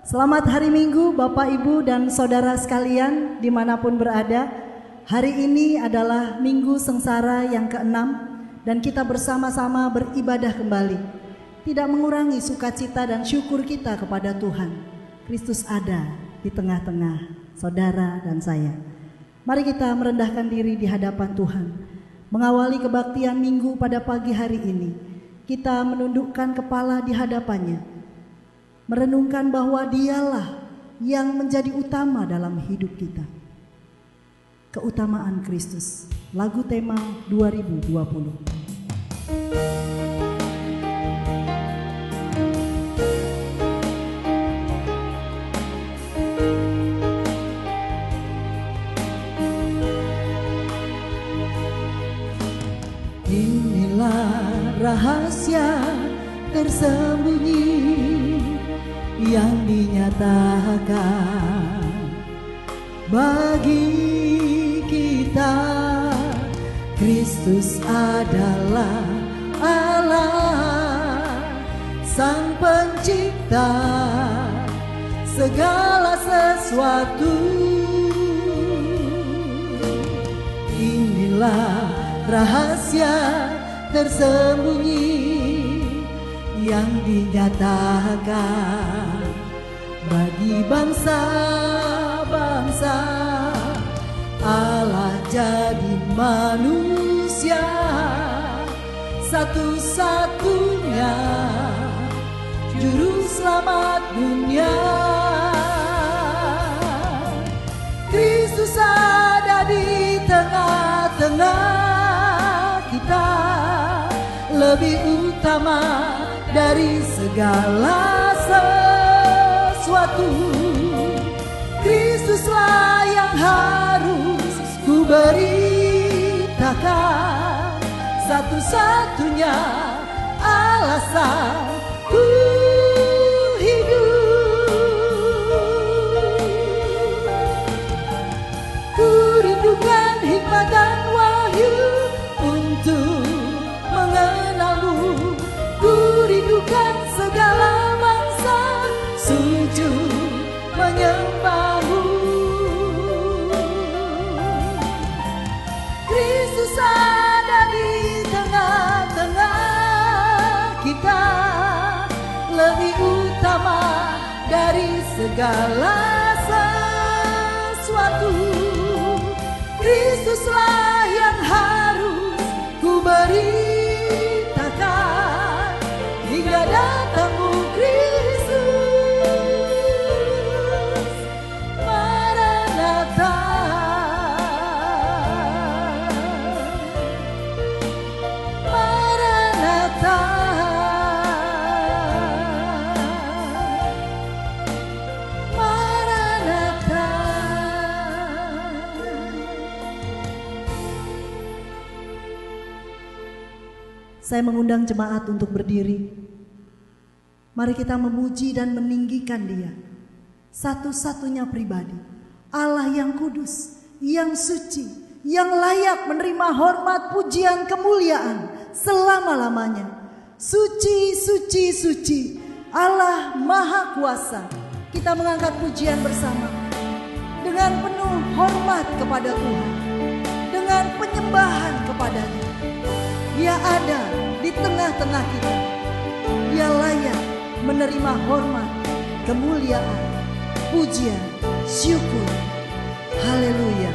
Selamat hari Minggu Bapak Ibu dan Saudara sekalian dimanapun berada. Hari ini adalah Minggu Sengsara yang ke-6 dan kita bersama-sama beribadah kembali. Tidak mengurangi sukacita dan syukur kita kepada Tuhan. Kristus ada di tengah-tengah saudara dan saya. Mari kita merendahkan diri di hadapan Tuhan. Mengawali kebaktian Minggu pada pagi hari ini, kita menundukkan kepala di hadapannya. Merenungkan bahwa dialah yang menjadi utama dalam hidup kita. Keutamaan Kristus, lagu tema 2020. Inilah rahasia tersembunyi yang dinyatakan bagi kita. Kristus adalah Allah, Sang Pencipta segala sesuatu. Inilah rahasia tersembunyi yang dinyatakan bagi bangsa-bangsa. Allah jadi manusia, satu-satunya juru selamat dunia. Kristus ada di tengah-tengah kita, lebih utama dari segala sesuatu. Kristuslah yang harus ku beritakan, satu-satunya alasan ku hidup. Ku rindukan hikmat dan wahyu untuk mengenalmu. Ku rindukan segala bangsa sujud menyembahmu. Kristus ada di tengah-tengah kita, lebih utama dari segala sesuatu. Kristuslah yang harus ku beritakan hingga datangmu Kristus. Maranatha, Maranatha, Maranatha. Saya mengundang jemaat untuk berdiri. Mari kita memuji dan meninggikan Dia, satu-satunya pribadi, Allah yang kudus, yang suci, yang layak menerima hormat, pujian, kemuliaan selama-lamanya. Suci, suci, suci, Allah Maha Kuasa. Kita mengangkat pujian bersama dengan penuh hormat kepada Tuhan, dengan penyembahan kepada-Nya. Dia ada di tengah-tengah kita. Dia layak menerima hormat, kemuliaan, pujian, syukur. Haleluya.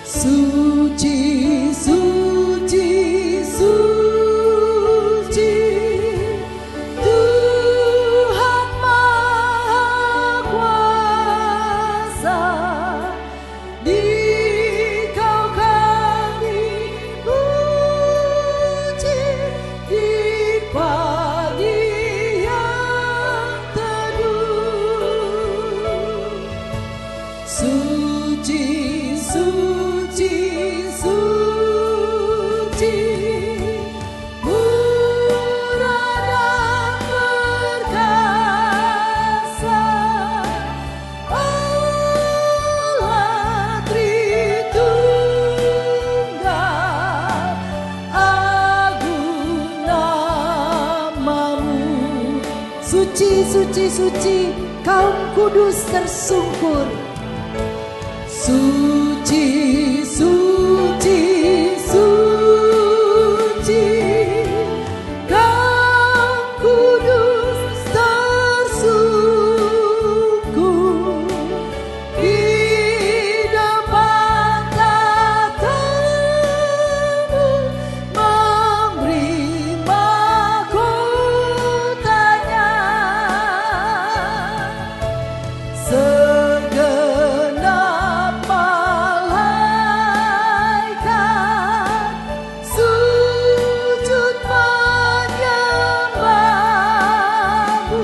Suci, suci, suci, Tuhan Maha Kuasa. Dikau kami puji di pagi yang teduh. Suci, suci, suci, murah dan perkasa, Allah suci, suci, kaum kudus tersungkur. Suci, suci, suci, kaum kudus tersungkur di depan tatamu, memberi mahkotanya. Segenap malaikat sujud menyembahmu,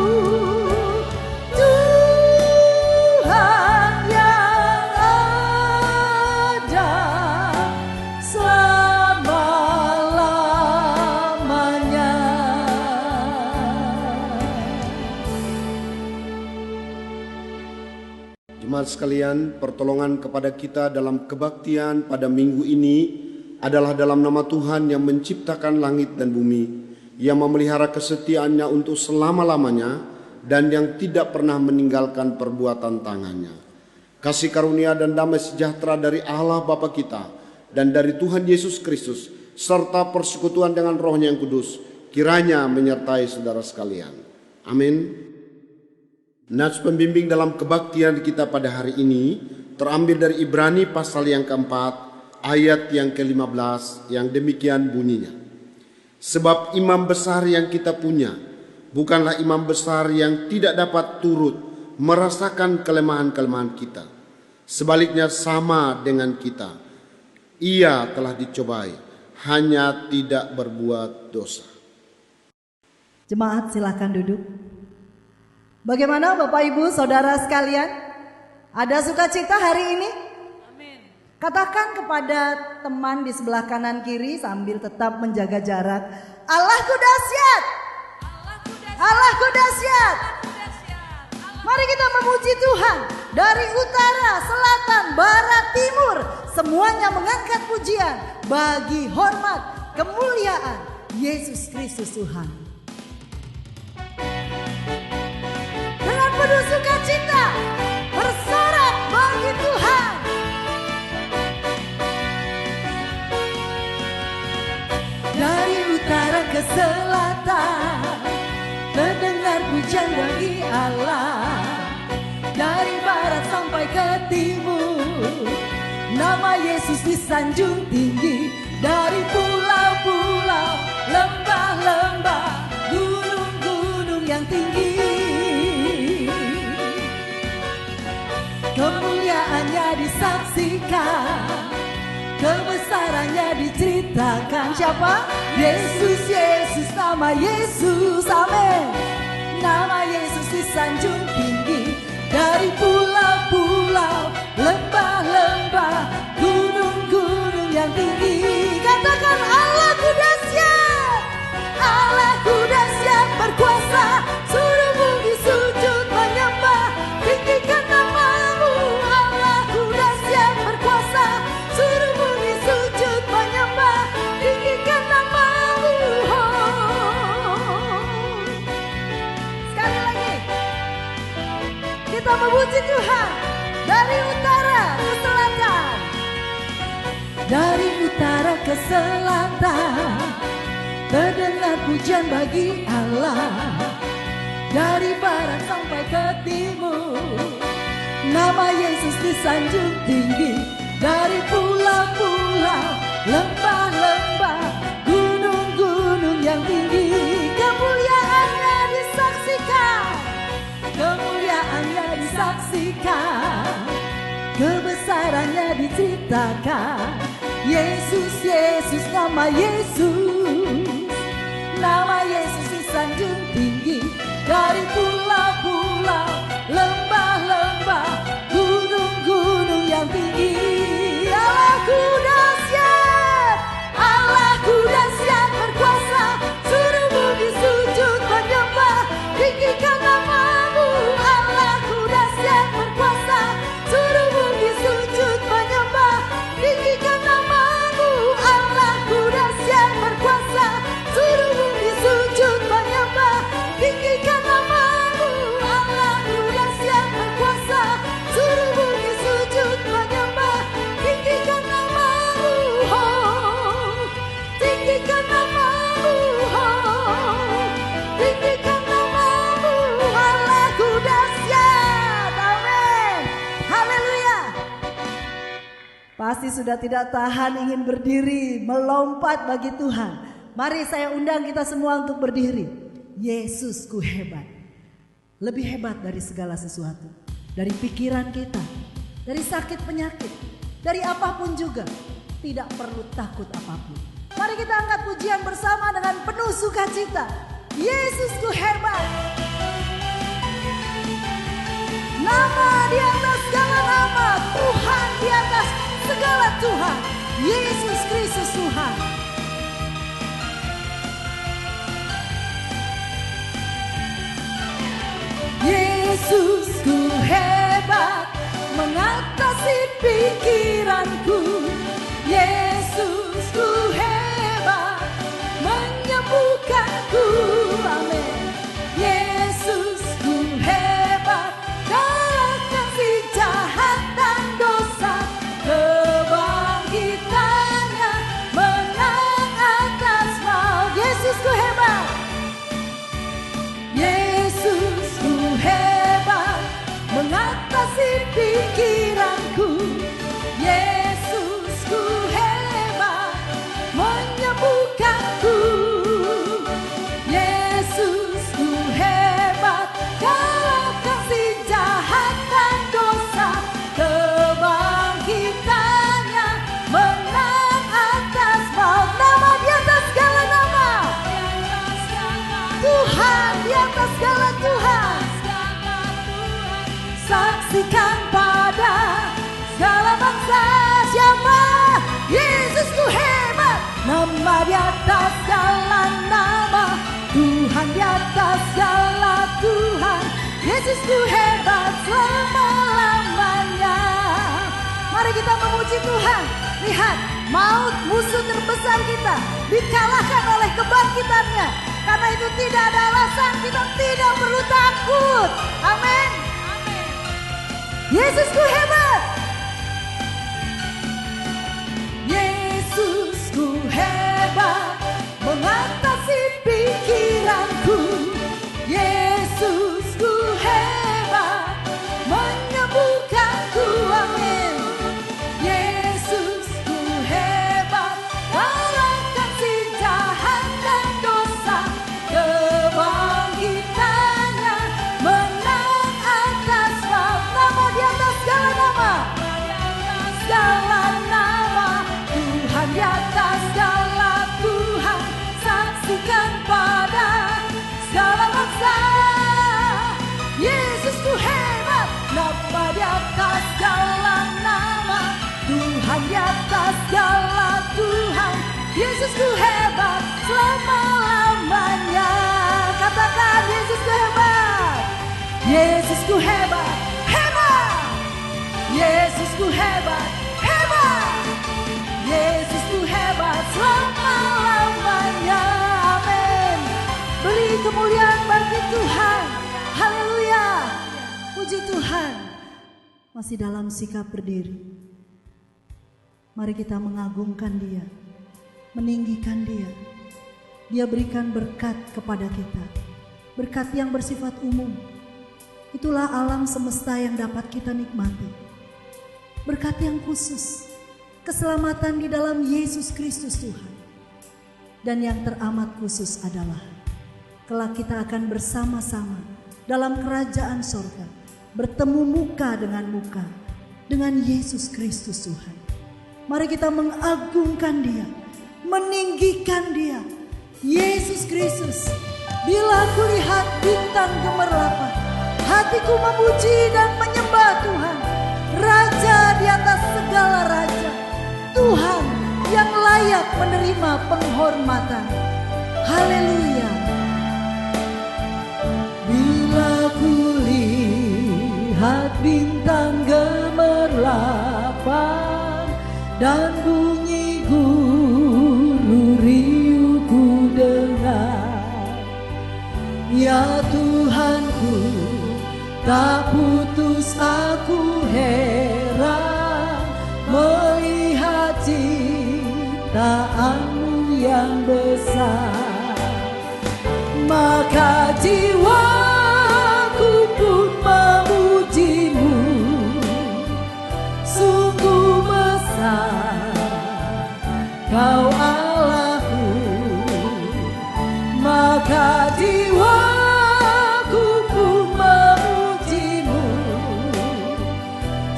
Tuhan yang ada selama-lamanya. Jemaat sekalian, pertolongan kepada kita dalam kebaktian pada minggu ini adalah dalam nama Tuhan yang menciptakan langit dan bumi, yang memelihara kesetiaannya untuk selama-lamanya, dan yang tidak pernah meninggalkan perbuatan tangannya. Kasih karunia dan damai sejahtera dari Allah Bapa kita dan dari Tuhan Yesus Kristus, serta persekutuan dengan Roh-Nya yang kudus, kiranya menyertai saudara sekalian. Amin. Nats pembimbing dalam kebaktian kita pada hari ini terambil dari Ibrani pasal yang keempat, ayat yang ke-15, yang demikian bunyinya. Sebab imam besar yang kita punya bukanlah imam besar yang tidak dapat turut merasakan kelemahan-kelemahan kita. Sebaliknya sama dengan kita. Ia telah dicobai, hanya tidak berbuat dosa. Jemaat silakan duduk. Bagaimana Bapak Ibu Saudara sekalian? Ada sukacita hari ini? Amin. Katakan kepada teman di sebelah kanan kiri sambil tetap menjaga jarak, Allahku dahsyat. Allahku dahsyat. Mari kita memuji Tuhan. Dari utara, selatan, barat, timur, semuanya mengangkat pujian bagi hormat, kemuliaan Yesus Kristus Tuhan. Dengan penuh sukacita, bersorak bagi Tuhan. Dari utara ke selatan, terdengar pujian bagi Allah. Dari barat sampai ke timur, nama Yesus disanjung tinggi. Dari pulau-pulau, lembah-lembah, gunung-gunung yang tinggi, kemuliaannya disaksikan, kebesarannya diceritakan. Siapa? Yesus, Yesus, nama Yesus, amin. Nama Yesus disanjung tinggi. Dari pulau-pulau, lembah-lembah, gunung-gunung yang tinggi. Katakan Allahku dahsyat, Allahku dahsyat berkuasa, seluruh bumi sujud menyembah, tinggikan namamu. Allahku dahsyat berkuasa, seluruh bumi sujud menyembah, tinggikan namamu. Sekali lagi kita memuji Tuhan. Dari utara ke selatan, dari utara ke selatan, terdengar pujian bagi Allah. Dari barat sampai ke timur, nama Yesus disanjung tinggi. Dari pulau-pulau, lembah-lembah, gunung-gunung yang tinggi, kemuliaannya disaksikan, kemuliaannya disaksikan, kebesarannya diceritakan. Yesus, Yesus, nama Yesus, nama Yesus disanjung tinggi. Dari pulau-pulau, lembah-lembah, gunung-gunung yang tinggi. Allahku dahsyat, Allahku dahsyat berkuasa, seluruh bumi sujud menyembah, tinggikan namamu. Allahku dahsyat berkuasa, seluruh bumi sujud menyembah, tinggikan namamu. Allahku dahsyat berkuasa, seluruh bumi sujud menyembah, tinggikan namamu. Pasti sudah tidak tahan ingin berdiri, melompat bagi Tuhan. Mari saya undang kita semua untuk berdiri. Yesusku hebat. Lebih hebat dari segala sesuatu. Dari pikiran kita, dari sakit penyakit, dari apapun juga. Tidak perlu takut apapun. Mari kita angkat pujian bersama dengan penuh sukacita. Yesusku hebat. Nama di atas segala nama, Tuhan di atas segala Tuhan, Yesus Kristus Tuhan. Yesusku hebat, mengatasi pikiranku. Yesusku hebat, menyembuhkanku. Amin. Yesusku hebat, kalahkan si jahat dan dosa. Kebangkitannya menang atas maut. Yesusku hebat. Yesusku hebat, mengatasi pikiranku. Yesusku hebat, menyembuhkanku. Yesusku hebat, kalahkan si jahat dan dosa. Kebangkitannya menang atas maut. Nama di atas segala nama, Tuhan di atas segala Tuhan. Saksikan pada segala bangsa, siapa? Yesusku hebat. Nama di atas segala nama, Tuhan di atas segala Tuhan. Yesusku hebat selama-lamanya. Mari kita memuji Tuhan. Lihat, maut musuh terbesar kita dikalahkan oleh kebangkitannya. Karena itu tidak ada alasan, kita tidak perlu takut. Amin. Yesusku hebat. Yesusku hebat, mengatasi pikiranku. Yesusku hebat, menyembuhkanku. Amin. Yesusku hebat, kalahkan si jahat dan dosa. Kebangkitannya menang atas maut. Nama di atas segala nama, segala nama, Tuhan di atas segala Tuhan. Saksikan pada segala bangsa, Yesusku hebat. Nama di atas segala nama, Tuhan di atas segala Tuhan. Yesusku hebat selama-lamanya. Katakan Yesusku hebat. Yesusku hebat, hebat. Yesusku hebat, hebat. Yesusku hebat selama-lamanya. Amin. Beri kemuliaan bagi Tuhan. Haleluya. Puji Tuhan. Masih dalam sikap berdiri. Mari kita mengagungkan Dia, meninggikan Dia. Dia berikan berkat kepada kita, berkat yang bersifat umum. Itulah alam semesta yang dapat kita nikmati. Berkat yang khusus, keselamatan di dalam Yesus Kristus Tuhan. Dan yang teramat khusus adalah kelak kita akan bersama-sama dalam kerajaan sorga, bertemu muka dengan Yesus Kristus Tuhan. Mari kita mengagungkan Dia, meninggikan Dia. Yesus Kristus, bila kulihat bintang gemerlapan, hatiku memuji dan menyembah Tuhan, Raja di atas segala raja, Tuhan yang layak menerima penghormatan. Haleluya. Bila kulihat bintang gemerlapan dan bunyi guru riuh ku dengar, ya Tuhanku, tak putus aku heran melihat ciptaanmu yang besar. Maka jiwaku pun memujimu, sungguh besar besar, Kau Allahku, maka jiwaku pun memujimu.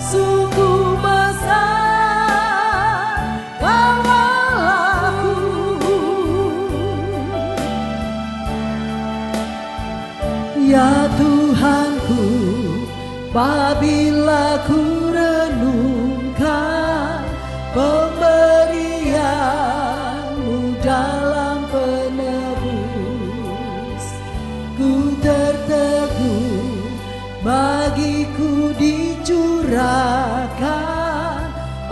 Sungguh besar Kau Allahku. Ya Tuhanku, apabila ku renungkan pemberian-Mu dalam penebus, ku terteguh bagiku dicurahkan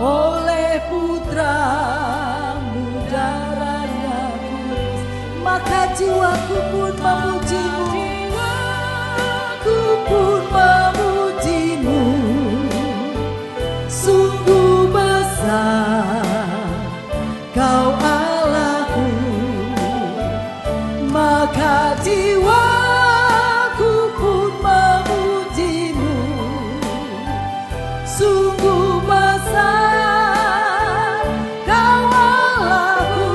oleh Putra-Mu darahnya kudus. Maka jiwaku pun memuji-Mu, jiwaku pun memuji-Mu. Sungguh besar Kau Allahku, maka jiwaku pun memuji-Mu. Sungguh besar Kau Allahku.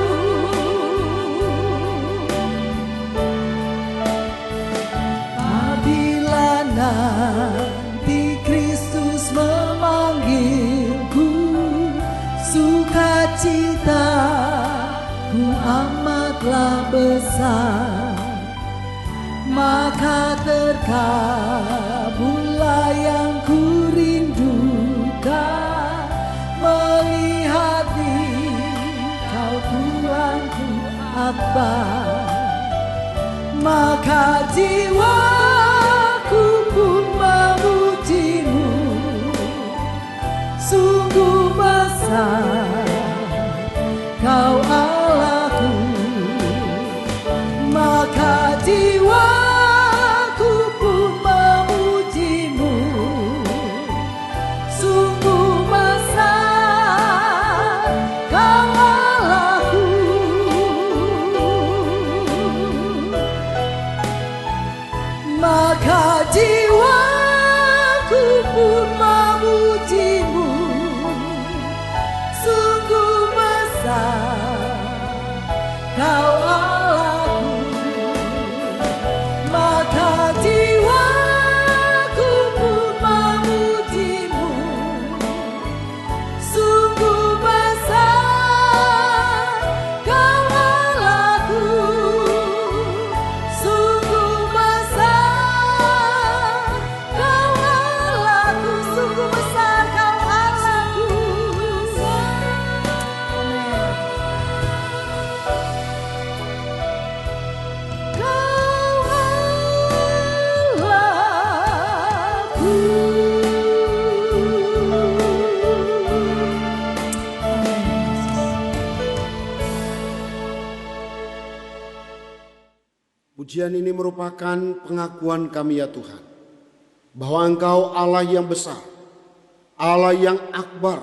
Apabila nanti Kristus memanggilku, sukacitaku amatlah besar. Maka terkabullah yang ku rindukan, melihat Engkau Tuhanku akbar. Maka jiwaku pun memuji-Mu. Sungguh besar Kau Allahku, maka jiwaku pun memuji-Mu. Sungguh besar Kau Allahku. Maka jiwaku pun memuji-Mu. Sungguh besar Kau Allahku, maka jiwaku pun memuji-Mu. Sungguh besar Kau Allahku, sungguh besar Kau Allahku, sungguh besar Kau Allahku. Pujian ini merupakan pengakuan kami ya Tuhan, bahwa Engkau Allah yang besar, Allah yang akbar,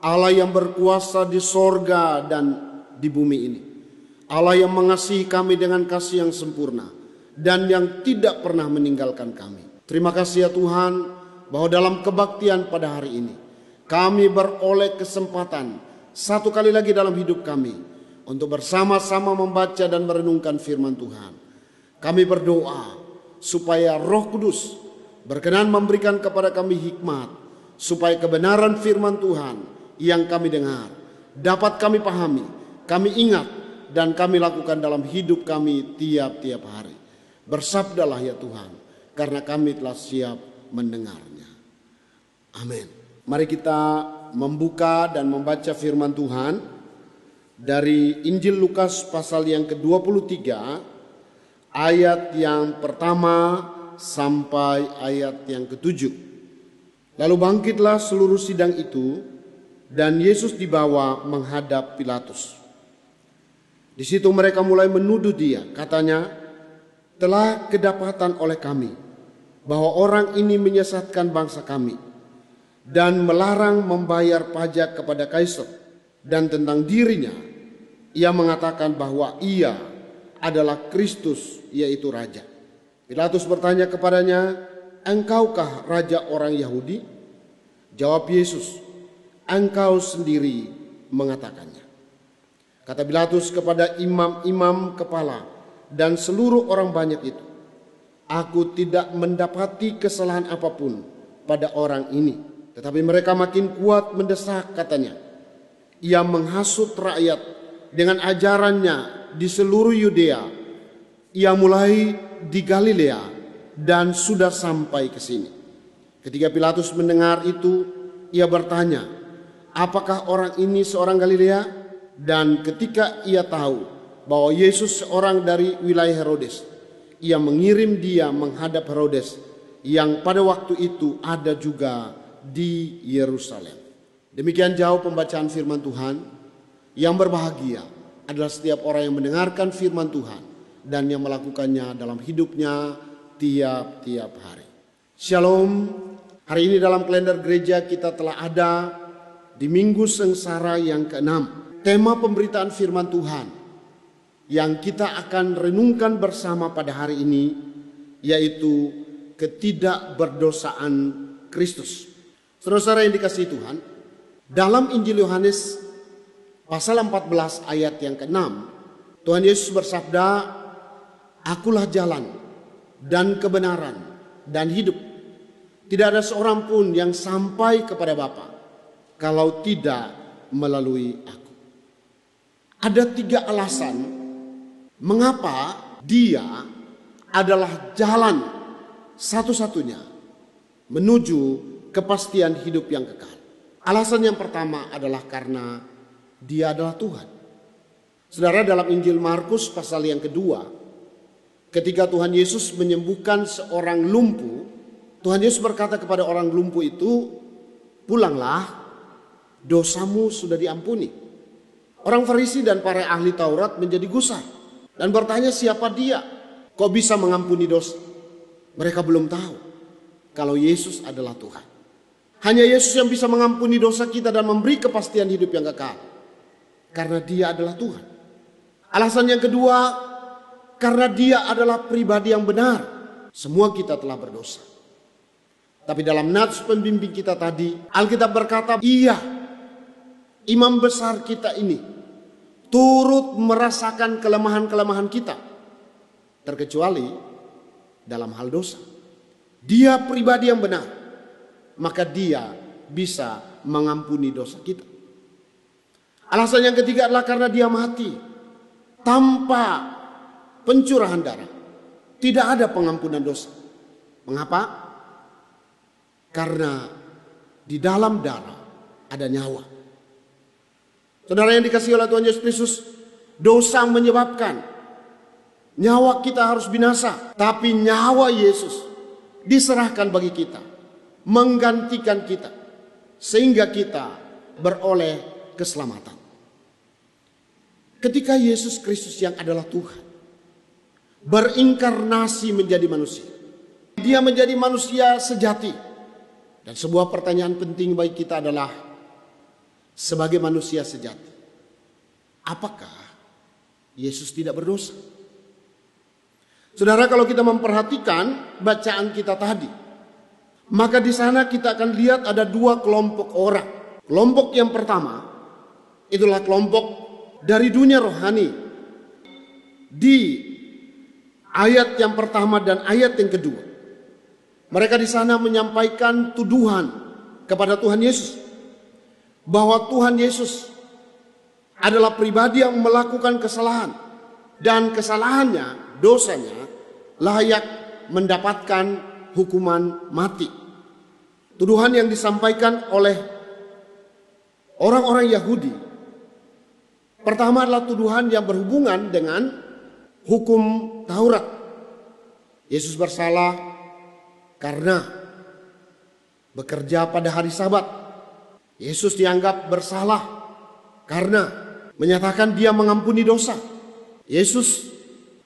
Allah yang berkuasa di sorga dan di bumi ini. Allah yang mengasihi kami dengan kasih yang sempurna dan yang tidak pernah meninggalkan kami. Terima kasih ya Tuhan, bahwa dalam kebaktian pada hari ini kami beroleh kesempatan satu kali lagi dalam hidup kami untuk bersama-sama membaca dan merenungkan firman Tuhan. Kami berdoa supaya Roh Kudus berkenan memberikan kepada kami hikmat, supaya kebenaran firman Tuhan yang kami dengar dapat kami pahami, kami ingat, dan kami lakukan dalam hidup kami tiap-tiap hari. Bersabdalah ya Tuhan, karena kami telah siap mendengarnya. Amin. Mari kita membuka dan membaca firman Tuhan dari Injil Lukas pasal yang ke-23, ayat yang pertama sampai ayat yang ke-7. Lalu bangkitlah seluruh sidang itu, dan Yesus dibawa menghadap Pilatus. Di situ mereka mulai menuduh dia, katanya, telah kedapatan oleh kami bahwa orang ini menyesatkan bangsa kami dan melarang membayar pajak kepada Kaisar, dan tentang dirinya ia mengatakan bahwa ia adalah Kristus, yaitu Raja. Pilatus bertanya kepadanya, engkaukah Raja orang Yahudi? Jawab Yesus, engkau sendiri mengatakannya. Kata Pilatus kepada imam-imam kepala dan seluruh orang banyak itu, aku tidak mendapati kesalahan apapun pada orang ini. Tetapi mereka makin kuat mendesak, katanya. Ia menghasut rakyat dengan ajarannya di seluruh Yudea. Ia mulai di Galilea dan sudah sampai ke sini. Ketika Pilatus mendengar itu, ia bertanya, apakah orang ini seorang Galilea? Dan ketika ia tahu bahwa Yesus seorang dari wilayah Herodes, ia mengirim dia menghadap Herodes yang pada waktu itu ada juga di Yerusalem. Demikian jauh pembacaan firman Tuhan. Yang berbahagia adalah setiap orang yang mendengarkan firman Tuhan dan yang melakukannya dalam hidupnya tiap-tiap hari. Shalom. Hari ini dalam kalender gereja kita telah ada di Minggu Sengsara yang ke-6. Tema pemberitaan firman Tuhan yang kita akan renungkan bersama pada hari ini yaitu ketidakberdosaan Kristus. Saudara-saudara yang dikasihi Tuhan, dalam Injil Yohanes pasal 14 ayat yang ke-6, Tuhan Yesus bersabda, akulah jalan dan kebenaran dan hidup. Tidak ada seorang pun yang sampai kepada Bapa kalau tidak melalui aku. Ada 3 alasan mengapa dia adalah jalan satu-satunya menuju kepastian hidup yang kekal. Alasan yang pertama adalah karena dia adalah Tuhan. Saudara, dalam Injil Markus pasal yang kedua, ketika Tuhan Yesus menyembuhkan seorang lumpuh, Tuhan Yesus berkata kepada orang lumpuh itu, pulanglah, dosamu sudah diampuni. Orang Farisi dan para ahli Taurat menjadi gusar dan bertanya, siapa dia? Kok bisa mengampuni dosa? Mereka belum tahu kalau Yesus adalah Tuhan. Hanya Yesus yang bisa mengampuni dosa kita dan memberi kepastian hidup yang kekal. Karena dia adalah Tuhan. Alasan yang kedua, karena dia adalah pribadi yang benar. Semua kita telah berdosa. Tapi dalam nats pembimbing kita tadi, Alkitab berkata, iya, imam besar kita ini turut merasakan kelemahan-kelemahan kita. Terkecuali dalam hal dosa. Dia pribadi yang benar. Maka dia bisa mengampuni dosa kita. Alasan yang ketiga adalah karena dia mati tanpa pencurahan darah. Tidak ada pengampunan dosa. Mengapa? Karena di dalam darah ada nyawa. Saudara yang dikasihi oleh Tuhan Yesus Kristus, dosa menyebabkan nyawa kita harus binasa. Tapi nyawa Yesus diserahkan bagi kita, menggantikan kita, sehingga kita beroleh keselamatan. Ketika Yesus Kristus yang adalah Tuhan berinkarnasi menjadi manusia, dia menjadi manusia sejati. Dan sebuah pertanyaan penting bagi kita adalah, sebagai manusia sejati, apakah Yesus tidak berdosa? Saudara, kalau kita memperhatikan bacaan kita tadi, maka di sana kita akan lihat ada 2 kelompok orang. Kelompok yang pertama itulah kelompok dari dunia rohani. Di ayat yang pertama dan ayat yang kedua, mereka di sana menyampaikan tuduhan kepada Tuhan Yesus bahwa Tuhan Yesus adalah pribadi yang melakukan kesalahan dan kesalahannya, dosanya layak mendapatkan hukuman mati. Tuduhan yang disampaikan oleh orang-orang Yahudi pertama adalah tuduhan yang berhubungan dengan hukum Taurat. Yesus bersalah karena bekerja pada hari Sabat. Yesus dianggap bersalah karena menyatakan dia mengampuni dosa. Yesus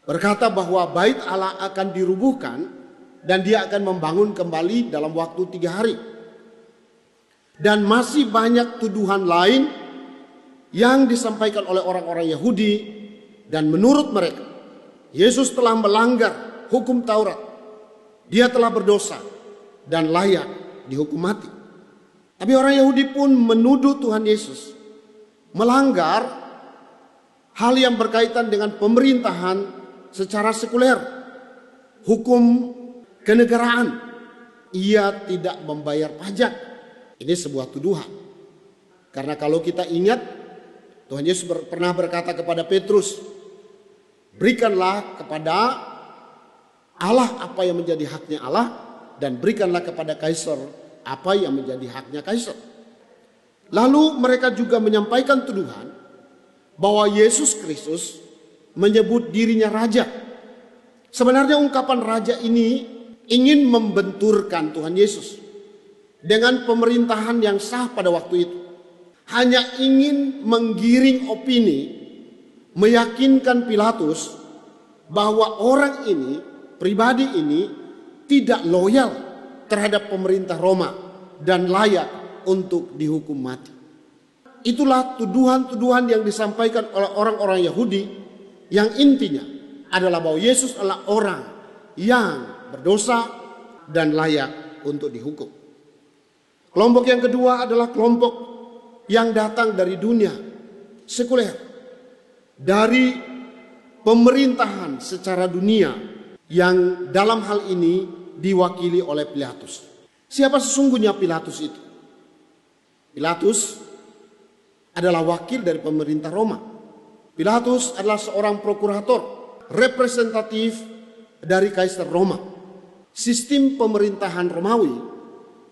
berkata bahwa bait Allah akan dirubuhkan dan dia akan membangun kembali dalam waktu 3 hari. Dan masih banyak tuduhan lain yang disampaikan oleh orang-orang Yahudi, dan menurut mereka Yesus telah melanggar hukum Taurat. Dia telah berdosa dan layak dihukum mati. Tapi orang Yahudi pun menuduh Tuhan Yesus melanggar hal yang berkaitan dengan pemerintahan secara sekuler, hukum kenegaraan. Ia tidak membayar pajak. Ini sebuah tuduhan. Karena kalau kita ingat, Tuhan Yesus pernah berkata kepada Petrus, berikanlah kepada Allah apa yang menjadi haknya Allah, dan berikanlah kepada Kaisar apa yang menjadi haknya Kaisar. Lalu mereka juga menyampaikan tuduhan bahwa Yesus Kristus menyebut dirinya raja. Sebenarnya ungkapan raja ini ingin membenturkan Tuhan Yesus dengan pemerintahan yang sah pada waktu itu. Hanya ingin menggiring opini, meyakinkan Pilatus bahwa orang ini, pribadi ini tidak loyal terhadap pemerintah Roma dan layak untuk dihukum mati. Itulah tuduhan-tuduhan yang disampaikan oleh orang-orang Yahudi yang intinya adalah bahwa Yesus adalah orang yang berdosa dan layak untuk dihukum. Kelompok yang kedua adalah kelompok yang datang dari dunia sekuler, dari pemerintahan secara dunia yang dalam hal ini diwakili oleh Pilatus. Siapa sesungguhnya Pilatus itu? Pilatus adalah wakil dari pemerintah Roma. Pilatus adalah seorang prokurator, representatif dari Kaisar Roma. Sistem pemerintahan Romawi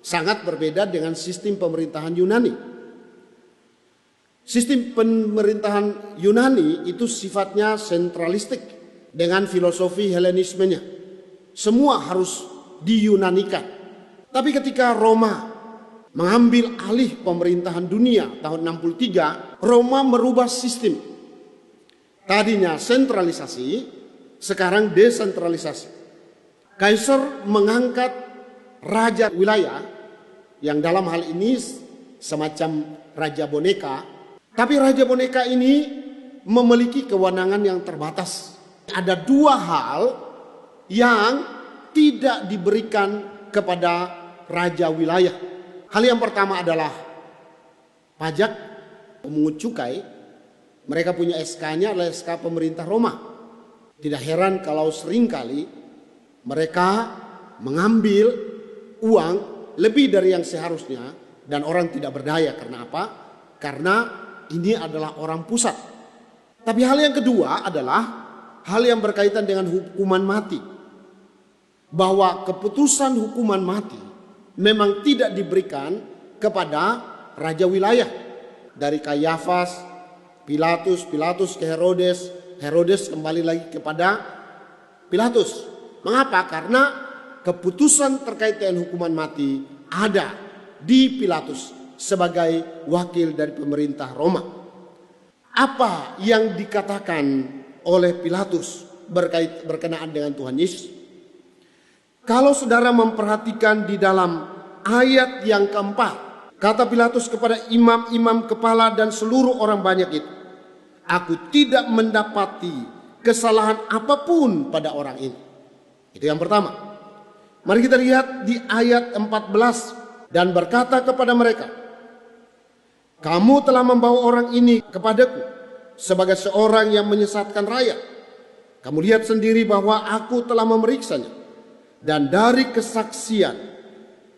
sangat berbeda dengan sistem pemerintahan Yunani. Sistem pemerintahan Yunani itu sifatnya sentralistik dengan filosofi Helenismenya. Semua harus diyunanikan. Tapi ketika Roma mengambil alih pemerintahan dunia tahun 63, Roma merubah sistem. Tadinya sentralisasi, sekarang desentralisasi. Kaisar mengangkat raja wilayah yang dalam hal ini semacam raja boneka. Tapi raja boneka ini memiliki kewenangan yang terbatas. Ada dua hal yang tidak diberikan kepada raja wilayah. Hal yang pertama adalah pajak, pemungut cukai. Mereka punya SK-nya adalah SK pemerintah Roma. Tidak heran kalau seringkali mereka mengambil uang lebih dari yang seharusnya dan orang tidak berdaya. Karena apa? Karena ini adalah orang pusat. Tapi hal yang kedua adalah hal yang berkaitan dengan hukuman mati. Bahwa keputusan hukuman mati memang tidak diberikan kepada raja wilayah. Dari Kayafas, Pilatus ke Herodes, Herodes kembali lagi kepada Pilatus. Mengapa? Karena keputusan terkait dengan hukuman mati ada di Pilatus sebagai wakil dari pemerintah Roma. Apa yang dikatakan oleh Pilatus berkenaan dengan Tuhan Yesus? Kalau saudara memperhatikan di dalam ayat yang keempat, kata Pilatus kepada imam-imam kepala dan seluruh orang banyak itu, aku tidak mendapati kesalahan apapun pada orang ini. Itu yang pertama. Mari kita lihat di ayat 14. Dan berkata kepada mereka, kamu telah membawa orang ini kepadaku sebagai seorang yang menyesatkan rakyat. Kamu lihat sendiri bahwa aku telah memeriksanya. Dan dari kesaksian,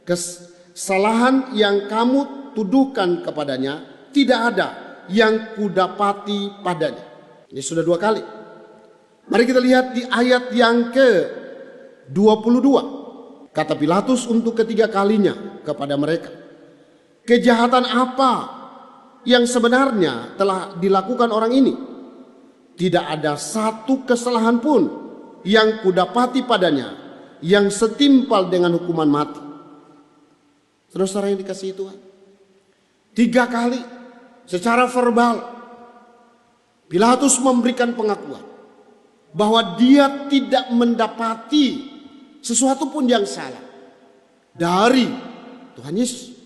kesalahan yang kamu tuduhkan kepadanya, tidak ada yang kudapati padanya. Ini sudah dua kali. Mari kita lihat di ayat yang ke-22. Kata Pilatus untuk ketiga kalinya kepada mereka, kejahatan apa yang sebenarnya telah dilakukan orang ini? Tidak ada satu kesalahan pun yang kudapati padanya yang setimpal dengan hukuman mati. Saudara-saudara yang dikasihi Tuhan, tiga kali secara verbal Pilatus memberikan pengakuan bahwa dia tidak mendapati sesuatu pun yang salah dari Tuhan Yesus.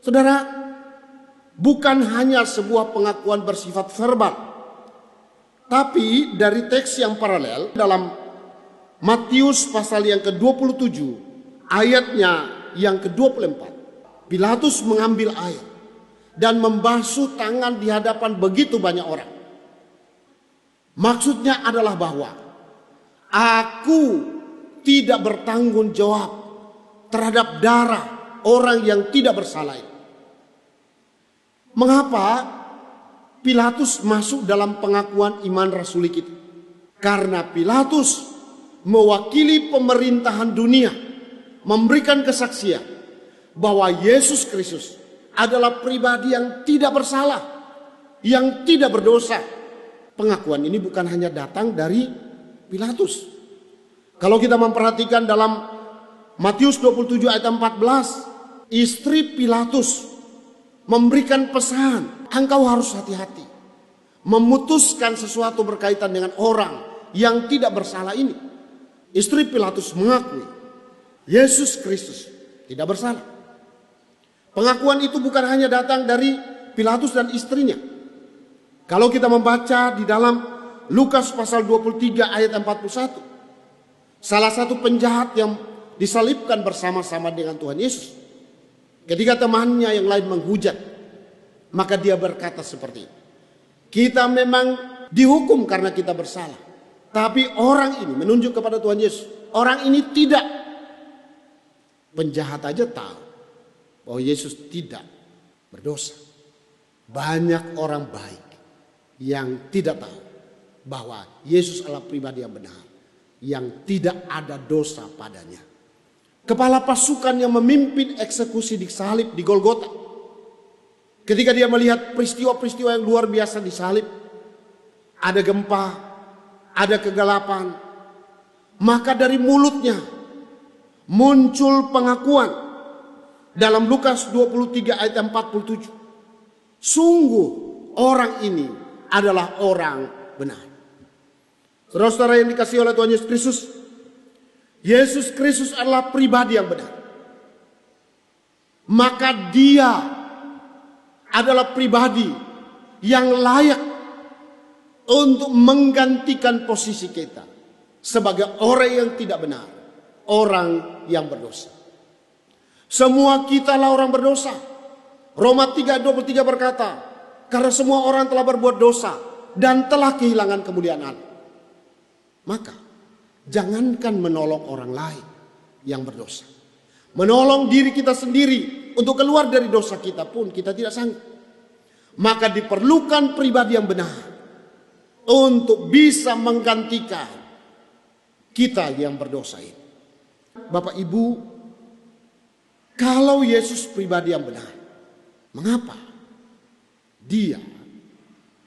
Saudara, bukan hanya sebuah pengakuan bersifat verbal, tapi dari teks yang paralel dalam Matius pasal yang ke-27 ayatnya yang ke-24. Pilatus mengambil air dan membasuh tangan di hadapan begitu banyak orang. Maksudnya adalah bahwa aku tidak bertanggung jawab terhadap darah orang yang tidak bersalah ini. Mengapa Pilatus masuk dalam pengakuan iman rasulik itu? Karena Pilatus mewakili pemerintahan dunia memberikan kesaksian bahwa Yesus Kristus adalah pribadi yang tidak bersalah, yang tidak berdosa. Pengakuan ini bukan hanya datang dari Pilatus. Kalau kita memperhatikan dalam Matius 27 ayat 14, istri Pilatus memberikan pesan, engkau harus hati-hati memutuskan sesuatu berkaitan dengan orang yang tidak bersalah ini. Istri Pilatus mengakui Yesus Kristus tidak bersalah. Pengakuan itu bukan hanya datang dari Pilatus dan istrinya. Kalau kita membaca di dalam Lukas pasal 23 ayat 41, salah satu penjahat yang disalibkan bersama-sama dengan Tuhan Yesus, ketika temannya yang lain menghujat, maka dia berkata seperti ini, kita memang dihukum karena kita bersalah, tapi orang ini menunjuk kepada Tuhan Yesus, orang ini tidak. Penjahat aja tahu bahwa Yesus tidak berdosa. Banyak orang baik yang tidak tahu bahwa Yesus adalah pribadi yang benar, yang tidak ada dosa padanya. Kepala pasukan yang memimpin eksekusi di salib di Golgota, ketika dia melihat peristiwa-peristiwa yang luar biasa di salib, ada gempa, ada kegelapan, maka dari mulutnya muncul pengakuan dalam Lukas 23 ayat 47. Sungguh orang ini adalah orang benar. Saudara-saudara yang dikasihi oleh Tuhan Yesus Kristus, Yesus Kristus adalah pribadi yang benar. Maka dia adalah pribadi yang layak untuk menggantikan posisi kita sebagai orang yang tidak benar, orang yang berdosa. Semua kita lah orang berdosa. Roma 3:23 berkata, karena semua orang telah berbuat dosa dan telah kehilangan kemuliaan Allah. Maka jangankan menolong orang lain yang berdosa, menolong diri kita sendiri untuk keluar dari dosa kita pun kita tidak sanggup. Maka diperlukan pribadi yang benar untuk bisa menggantikan kita yang berdosa ini. Bapak Ibu, kalau Yesus pribadi yang benar, mengapa dia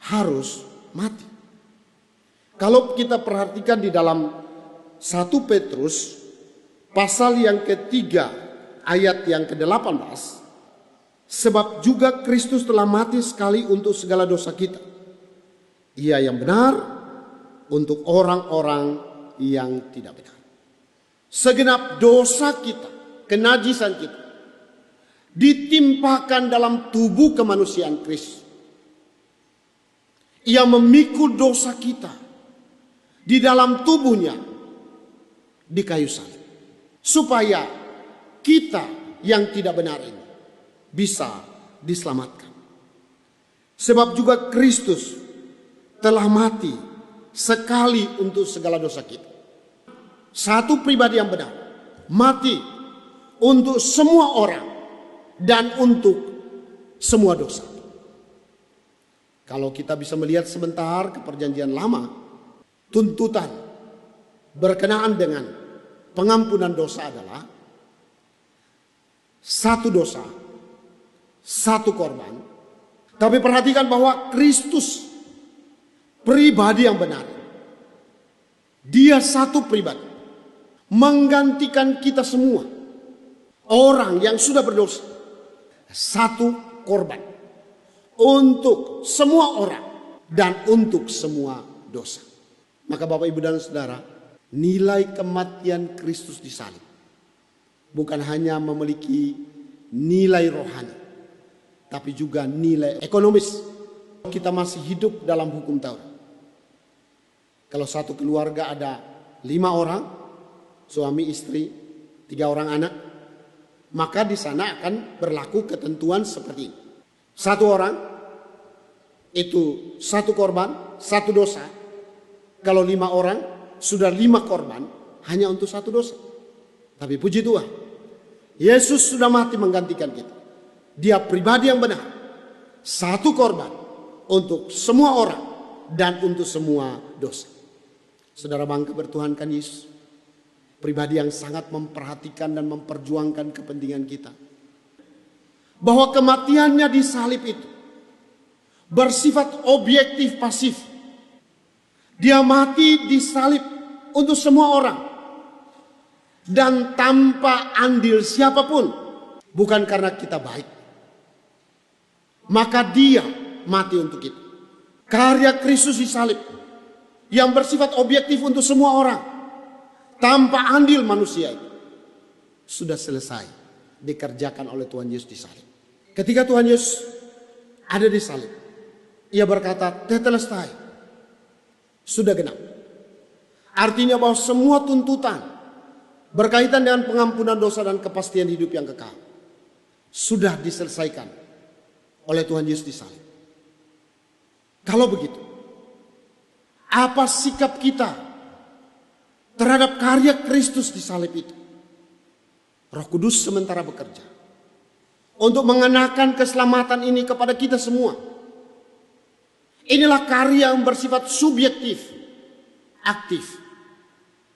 harus mati? Kalau kita perhatikan di dalam 1 Petrus pasal yang ketiga ayat yang ke-18, sebab juga Kristus telah mati sekali untuk segala dosa kita, ia yang benar untuk orang-orang yang tidak benar. Segenap dosa kita, kenajisan kita, ditimpakan dalam tubuh kemanusiaan Kristus. Ia memikul dosa kita di dalam tubuhnya di kayu salib, supaya kita yang tidak benar ini bisa diselamatkan. Sebab juga Kristus telah mati sekali untuk segala dosa kita. Satu pribadi yang benar mati untuk semua orang dan untuk semua dosa. Kalau kita bisa melihat sebentar ke perjanjian lama, tuntutan berkenaan dengan pengampunan dosa adalah satu dosa, satu korban. Tapi perhatikan bahwa Kristus pribadi yang benar, dia satu pribadi menggantikan kita semua orang yang sudah berdosa. Satu korban untuk semua orang dan untuk semua dosa. Maka Bapak Ibu dan Saudara, nilai kematian Kristus di salib bukan hanya memiliki nilai rohani, tapi juga nilai ekonomis. Kita masih hidup dalam hukum Taurat. Kalau satu keluarga ada 5 orang, suami, istri, 3 orang anak, maka di sana akan berlaku ketentuan seperti ini. Satu orang itu satu korban, satu dosa. Kalau 5 orang sudah 5 korban hanya untuk satu dosa. Tapi puji Tuhan, Yesus sudah mati menggantikan kita. Dia pribadi yang benar. Satu korban untuk semua orang dan untuk semua dosa. Saudara bangga bertuhankan Yesus. Pribadi yang sangat memperhatikan dan memperjuangkan kepentingan kita. Bahwa kematiannya di salib itu bersifat objektif pasif. Dia mati di salib untuk semua orang. Dan tanpa andil siapapun. Bukan karena kita baik. Maka dia mati untuk itu. Karya Kristus di salib. Yang bersifat objektif untuk semua orang. Tanpa andil manusia itu. Sudah selesai. Dikerjakan oleh Tuhan Yesus di salib. Ketika Tuhan Yesus ada di salib. Ia berkata, tetelestai. Sudah genap. Artinya bahwa semua tuntutan berkaitan dengan pengampunan dosa dan kepastian hidup yang kekal sudah diselesaikan oleh Tuhan Yesus di salib. Kalau begitu, apa sikap kita terhadap karya Kristus di salib itu? Roh Kudus sementara bekerja untuk mengenakan keselamatan ini kepada kita semua. Inilah karya yang bersifat subjektif, aktif.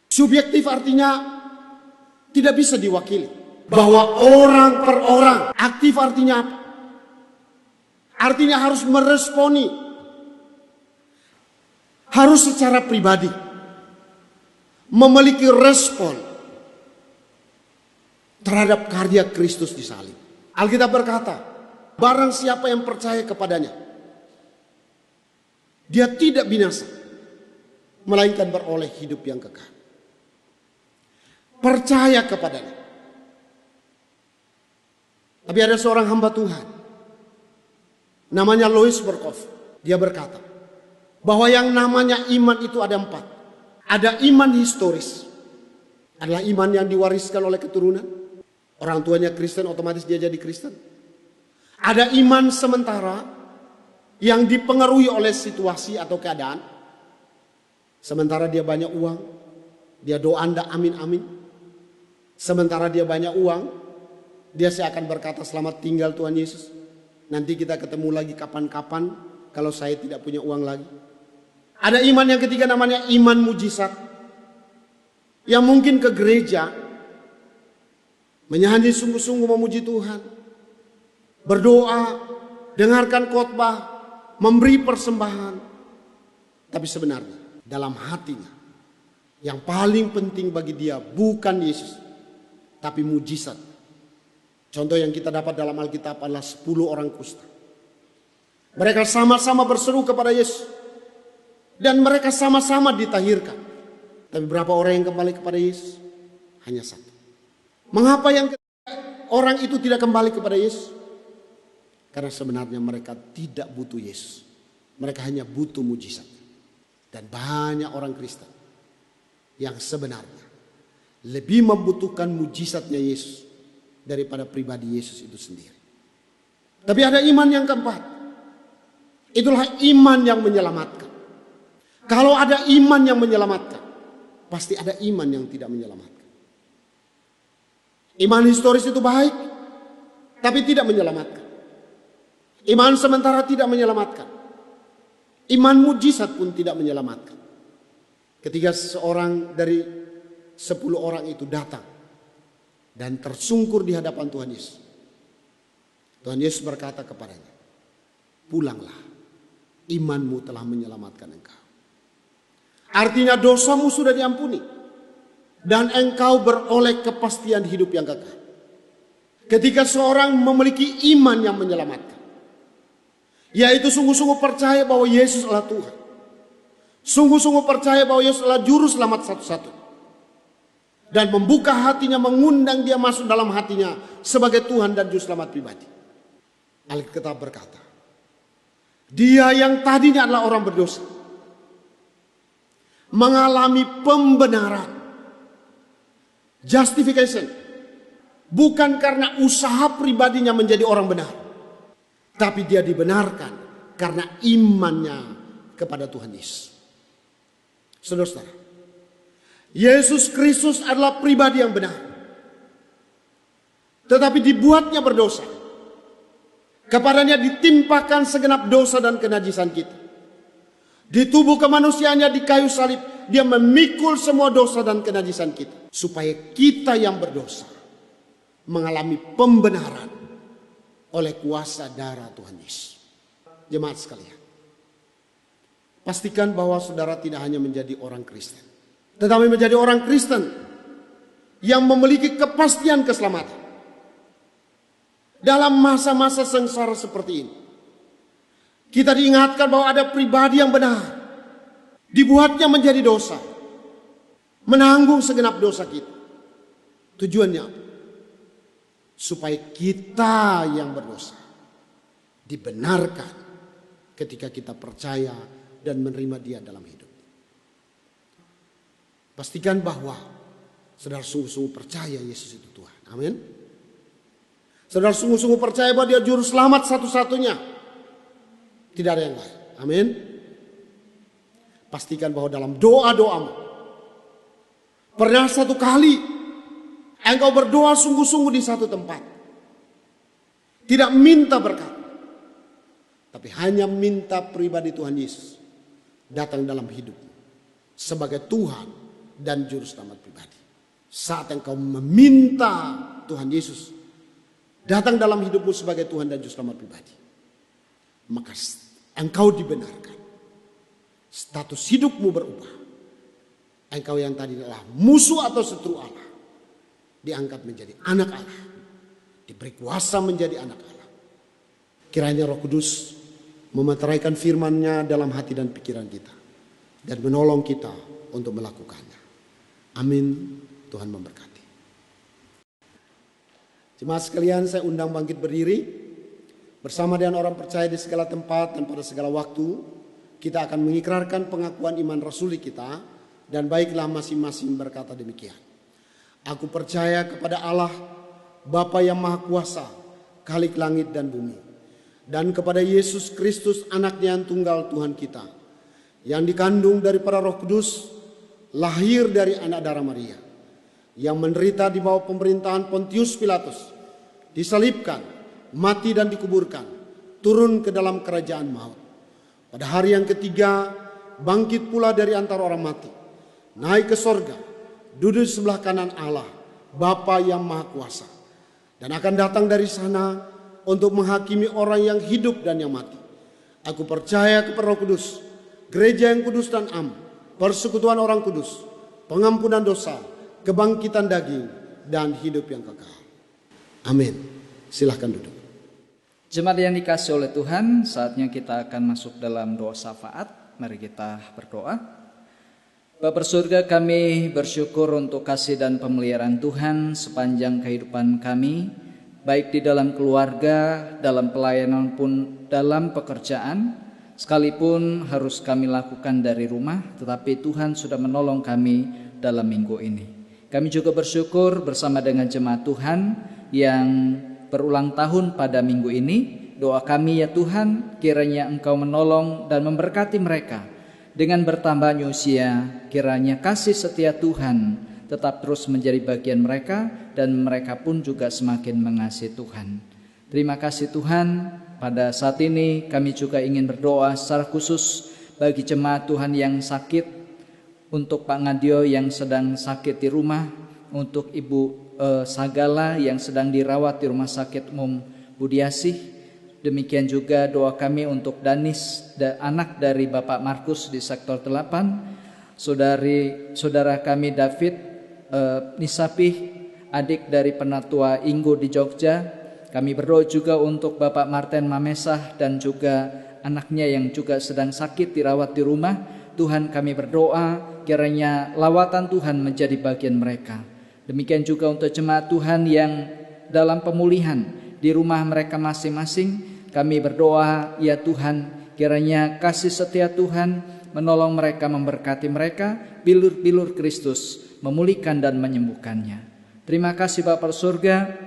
Subjektif artinya tidak bisa diwakili. Bahwa orang per orang. Aktif artinya apa? Artinya harus meresponi. Harus secara pribadi. Memiliki respon terhadap karya Kristus di salib. Alkitab berkata, barang siapa yang percaya kepadanya, dia tidak binasa, melainkan beroleh hidup yang kekal. Percaya kepadanya. Tapi ada seorang hamba Tuhan, namanya Lois Berkov. Dia berkata bahwa yang namanya iman itu ada 4. Ada iman historis, adalah iman yang diwariskan oleh keturunan. Orang tuanya Kristen, otomatis dia jadi Kristen. Ada iman sementara yang dipengaruhi oleh situasi atau keadaan. Sementara dia banyak uang, dia doa anda amin amin. Sementara dia banyak uang, dia akan berkata selamat tinggal Tuhan Yesus. Nanti kita ketemu lagi kapan-kapan kalau saya tidak punya uang lagi. Ada iman yang ketiga namanya iman mujizat. Yang mungkin ke gereja, menyanyi sungguh-sungguh memuji Tuhan, berdoa, dengarkan khotbah, memberi persembahan. Tapi sebenarnya dalam hatinya yang paling penting bagi dia bukan Yesus, tapi mujizat. Contoh yang kita dapat dalam Alkitab adalah 10 orang kusta. Mereka sama-sama berseru kepada Yesus. Dan mereka sama-sama ditahirkan. Tapi berapa orang yang kembali kepada Yesus? Hanya 1. Mengapa yang orang itu tidak kembali kepada Yesus? Karena sebenarnya mereka tidak butuh Yesus. Mereka hanya butuh mujizat. Dan banyak orang Kristen yang sebenarnya lebih membutuhkan mujizatnya Yesus daripada pribadi Yesus itu sendiri. Tapi ada iman yang keempat. Itulah iman yang menyelamatkan. Kalau ada iman yang menyelamatkan, pasti ada iman yang tidak menyelamatkan. Iman historis itu baik, tapi tidak menyelamatkan. Iman sementara tidak menyelamatkan. Iman mujizat pun tidak menyelamatkan. Ketika seorang dari 10 orang itu datang dan tersungkur di hadapan Tuhan Yesus, Tuhan Yesus berkata kepadanya, pulanglah, imanmu telah menyelamatkan engkau. Artinya dosamu sudah diampuni dan engkau beroleh kepastian hidup yang kekal. Ketika seorang memiliki iman yang menyelamatkan, yaitu sungguh-sungguh percaya bahwa Yesus adalah Tuhan, sungguh-sungguh percaya bahwa Yesus adalah juru selamat satu-satu, dan membuka hatinya, mengundang dia masuk dalam hatinya sebagai Tuhan dan juru selamat pribadi. Alkitab berkata, dia yang tadinya adalah orang berdosa mengalami pembenaran, justification, Bukan karena usaha pribadinya menjadi orang benar, tapi dia dibenarkan karena imannya kepada Tuhan Yesus. Saudara-saudara, Yesus Kristus adalah pribadi yang benar, tetapi dibuatnya berdosa. Kepadanya ditimpakan segenap dosa dan kenajisan kita. Di tubuh kemanusiaannya di kayu salib, dia memikul semua dosa dan kenajisan kita, supaya kita yang berdosa mengalami pembenaran oleh kuasa darah Tuhan Yesus. Jemaat sekalian, pastikan bahwa saudara tidak hanya menjadi orang Kristen, tetapi menjadi orang Kristen yang memiliki kepastian keselamatan. Dalam masa-masa sengsara seperti ini, kita diingatkan bahwa ada pribadi yang benar, dibuatnya menjadi dosa, menanggung segenap dosa kita. Tujuannya apa? Supaya kita yang berdosa dibenarkan ketika kita percaya dan menerima Dia dalam hidup. Pastikan bahwa saudara sungguh-sungguh percaya Yesus itu Tuhan. Amin. Saudara sungguh-sungguh percaya bahwa Dia juru selamat satu-satunya. Tidak ada yang lain. Amin. Pastikan bahwa dalam doa-doamu, pernah satu kali engkau berdoa sungguh-sungguh di satu tempat, tidak minta berkat, tapi hanya minta pribadi Tuhan Yesus datang dalam hidupmu sebagai Tuhan dan juru selamat pribadi. Saat engkau meminta Tuhan Yesus datang dalam hidupmu sebagai Tuhan dan Juru Selamat pribadi, maka engkau dibenarkan. Status hidupmu berubah. Engkau yang tadi adalah musuh atau setru Allah, diangkat menjadi anak Allah, diberi kuasa menjadi anak Allah. Kiranya Roh Kudus memeteraikan firman-Nya dalam hati dan pikiran kita, dan menolong kita untuk melakukannya. Amin. Tuhan memberkati. Jemaat sekalian, saya undang bangkit berdiri bersama dengan orang percaya di segala tempat dan pada segala waktu. Kita akan mengikrarkan pengakuan iman rasuli kita, dan baiklah masing-masing berkata demikian. Aku percaya kepada Allah, Bapa yang Maha Kuasa, Khalik langit dan bumi, dan kepada Yesus Kristus, Anaknya yang tunggal Tuhan kita, yang dikandung daripada Roh Kudus, lahir dari anak darah Maria, yang menderita di bawah pemerintahan Pontius Pilatus, disalibkan, mati dan dikuburkan, turun ke dalam kerajaan maut. Pada hari yang ketiga, bangkit pula dari antara orang mati, naik ke sorga, duduk di sebelah kanan Allah, Bapa yang Maha Kuasa, dan akan datang dari sana untuk menghakimi orang yang hidup dan yang mati. Aku percaya kepada Roh Kudus, gereja yang kudus dan am, persekutuan orang kudus, pengampunan dosa, kebangkitan daging, dan hidup yang kekal. Amin. Silahkan duduk. Jemaat yang dikasihi oleh Tuhan, saatnya kita akan masuk dalam doa syafaat. Mari kita berdoa. Bapa surga, kami bersyukur untuk kasih dan pemeliharaan Tuhan sepanjang kehidupan kami, baik di dalam keluarga, dalam pelayanan pun dalam pekerjaan. Sekalipun harus kami lakukan dari rumah, tetapi Tuhan sudah menolong kami dalam minggu ini. Kami juga bersyukur bersama dengan jemaat Tuhan yang berulang tahun pada minggu ini. Doa kami ya Tuhan, kiranya Engkau menolong dan memberkati mereka. Dengan bertambahnya usia, kiranya kasih setia Tuhan tetap terus menjadi bagian mereka, dan mereka pun juga semakin mengasihi Tuhan. Terima kasih Tuhan. Pada saat ini kami juga ingin berdoa secara khusus bagi jemaat Tuhan yang sakit, untuk Pak Ngadio yang sedang sakit di rumah, untuk Ibu Sagala yang sedang dirawat di Rumah Sakit Umum Budiasih. Demikian juga doa kami untuk Danis, anak dari Bapak Markus di sektor 8, saudara kami David Nisapih, adik dari Penatua Inggo di Jogja. Kami berdoa juga untuk Bapak Martin Mamesah dan juga anaknya yang juga sedang sakit dirawat di rumah. Tuhan, kami berdoa kiranya lawatan Tuhan menjadi bagian mereka. Demikian juga untuk jemaat Tuhan yang dalam pemulihan di rumah mereka masing-masing. Kami berdoa ya Tuhan, kiranya kasih setia Tuhan menolong mereka, memberkati mereka, bilur-bilur Kristus memulihkan dan menyembuhkannya. Terima kasih Bapa surga.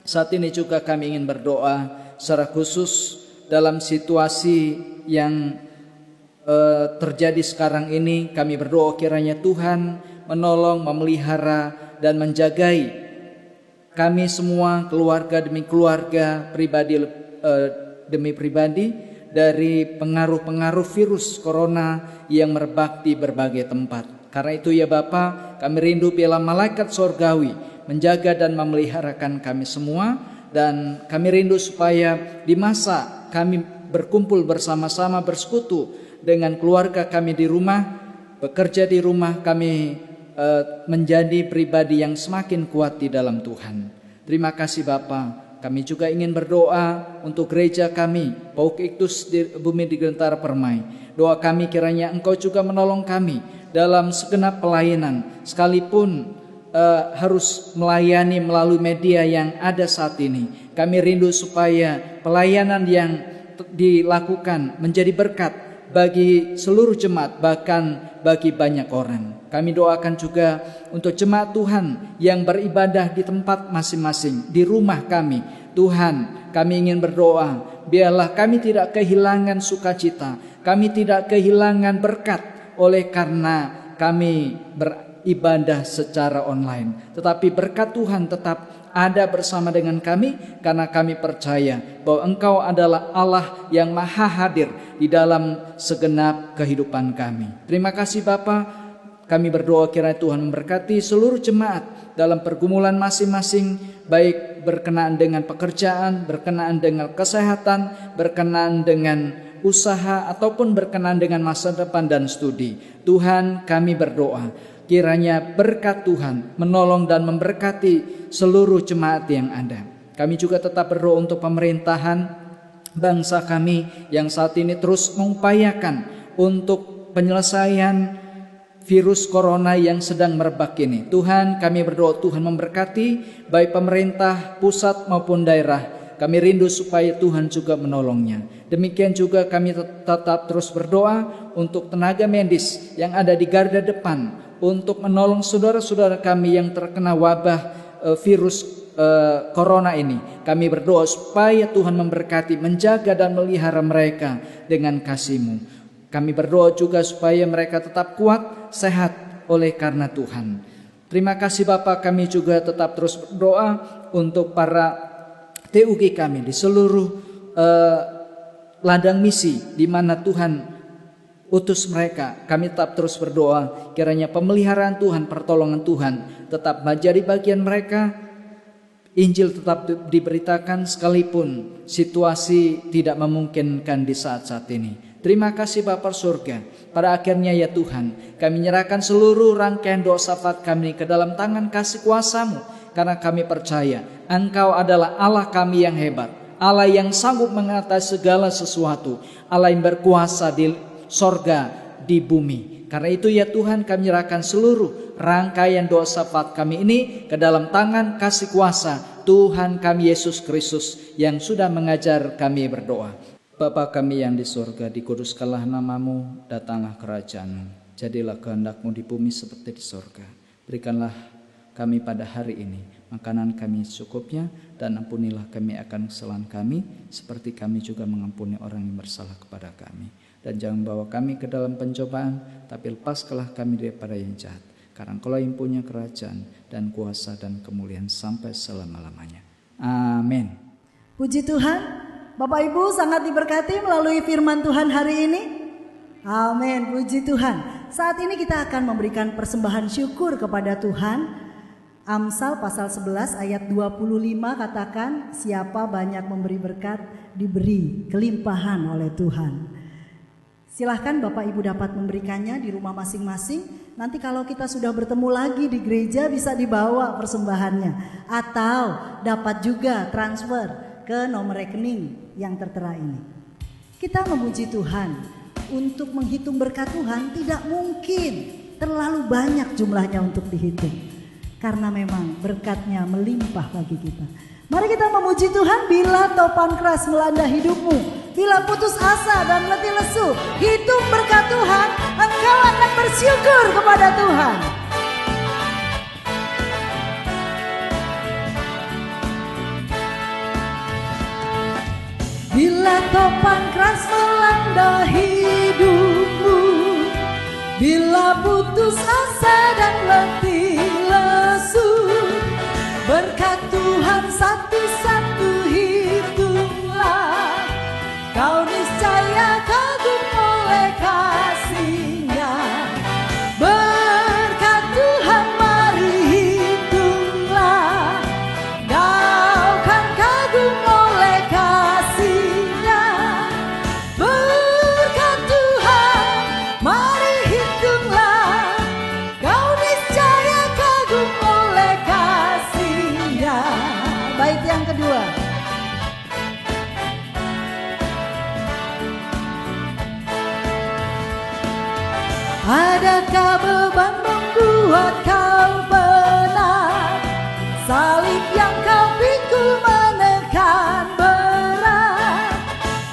Saat ini juga kami ingin berdoa secara khusus dalam situasi yang terjadi sekarang ini. Kami berdoa kiranya Tuhan menolong, memelihara, dan menjagai kami semua, keluarga demi keluarga, pribadi demi pribadi, dari pengaruh-pengaruh virus corona yang merebak di berbagai tempat. Karena itu ya Bapa, kami rindu bila malaikat sorgawi menjaga dan memeliharakan kami semua. Dan kami rindu supaya di masa kami berkumpul bersama-sama, bersekutu dengan keluarga kami di rumah, bekerja di rumah, kami menjadi pribadi yang semakin kuat di dalam Tuhan. Terima kasih Bapa. Kami juga ingin berdoa untuk gereja kami, Pauk Iktus di Bumi di Gentara Permai. Doa kami kiranya Engkau juga menolong kami dalam segenap pelayanan, sekalipun harus melayani melalui media yang ada saat ini. Kami rindu supaya pelayanan yang dilakukan menjadi berkat bagi seluruh jemaat, bahkan bagi banyak orang. Kami doakan juga untuk jemaat Tuhan yang beribadah di tempat masing-masing, di rumah kami. Tuhan, kami ingin berdoa, biarlah kami tidak kehilangan sukacita, kami tidak kehilangan berkat oleh karena kami beribadah secara online. Tetapi berkat Tuhan tetap ada bersama dengan kami, karena kami percaya bahwa Engkau adalah Allah yang maha hadir di dalam segenap kehidupan kami. Terima kasih Bapa. Kami berdoa kiranya Tuhan memberkati seluruh jemaat dalam pergumulan masing-masing, baik berkenaan dengan pekerjaan, berkenaan dengan kesehatan, berkenaan dengan usaha, ataupun berkenaan dengan masa depan dan studi. Tuhan, kami berdoa kiranya berkat Tuhan menolong dan memberkati seluruh jemaat yang ada. Kami juga tetap berdoa untuk pemerintahan bangsa kami yang saat ini terus mengupayakan untuk penyelesaian virus corona yang sedang merebak ini. Tuhan, kami berdoa Tuhan memberkati baik pemerintah pusat maupun daerah. Kami rindu supaya Tuhan juga menolongnya. Demikian juga kami tetap terus berdoa untuk tenaga medis yang ada di garda depan, untuk menolong saudara-saudara kami yang terkena wabah virus corona ini. Kami berdoa supaya Tuhan memberkati, menjaga dan melihara mereka dengan kasih-Mu. Kami berdoa juga supaya mereka tetap kuat, sehat oleh karena Tuhan. Terima kasih Bapa. Kami juga tetap terus berdoa untuk para TUG kami di seluruh ladang misi di mana Tuhan utus mereka. Kami tetap terus berdoa kiranya pemeliharaan Tuhan, pertolongan Tuhan tetap menjadi bagian mereka. Injil tetap diberitakan sekalipun situasi tidak memungkinkan di saat-saat ini. Terima kasih Bapa surga. Pada akhirnya ya Tuhan, kami menyerahkan seluruh rangkaian doa syafaat kami ke dalam tangan kasih kuasa-Mu, karena kami percaya Engkau adalah Allah kami yang hebat, Allah yang sanggup mengatasi segala sesuatu, Allah yang berkuasa di sorga, di bumi. Karena itu ya Tuhan, kami menyerahkan seluruh rangkaian doa syafaat kami ini ke dalam tangan kasih kuasa Tuhan kami Yesus Kristus yang sudah mengajar kami berdoa. Bapa kami yang di surga, dikuduskanlah nama-Mu, datanglah kerajaan-Mu, jadilah kehendak-Mu di bumi seperti di surga. Berikanlah kami pada hari ini makanan kami secukupnya, dan ampunilah kami akan kesalahan kami, seperti kami juga mengampuni orang yang bersalah kepada kami. Dan jangan bawa kami ke dalam pencobaan, tapi lepaskanlah kami daripada yang jahat. Karena Engkau yang punya kerajaan dan kuasa dan kemuliaan sampai selama-lamanya. Amin. Puji Tuhan. Bapak Ibu sangat diberkati melalui firman Tuhan hari ini. Amin, puji Tuhan. Saat ini kita akan memberikan persembahan syukur kepada Tuhan. Amsal pasal 11 ayat 25 katakan, siapa banyak memberi berkat, diberi kelimpahan oleh Tuhan. Silahkan Bapak Ibu dapat memberikannya di rumah masing-masing. Nanti kalau kita sudah bertemu lagi di gereja bisa dibawa persembahannya. Atau dapat juga transfer ke nomor rekening yang tertera ini. Kita memuji Tuhan. Untuk menghitung berkat Tuhan tidak mungkin terlalu banyak jumlahnya untuk dihitung, karena memang berkatnya melimpah bagi kita. Mari kita memuji Tuhan. Bila topan keras melanda hidupmu, bila putus asa dan letih lesu, hitung berkat Tuhan, engkau akan bersyukur kepada Tuhan. Bila topan keras melanda hidupmu, bila putus asa dan letih lesu, berkat Tuhan satu-satu hitunglah, kau niscaya kagum oleh kasih-Nya. Berkat Tuhan mari hitunglah, kau kan kagum oleh kasih-Nya. Berkat Tuhan mari hitunglah, kau niscaya kagum oleh kasih-Nya. Bait yang kedua. Adakah beban membuat kau penat? Salib yang kau pikul menekan berat.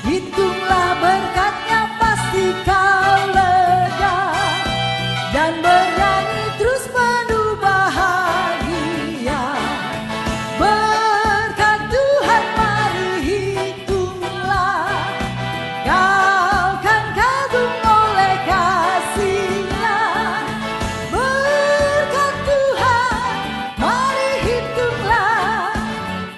Hitunglah berkatnya pasti kau lega, dan bernyanyi terus penuh bahagia. Berkat Tuhan mari hitunglah, kau kan kagum oleh kasih-Nya. Berkat Tuhan mari hitunglah,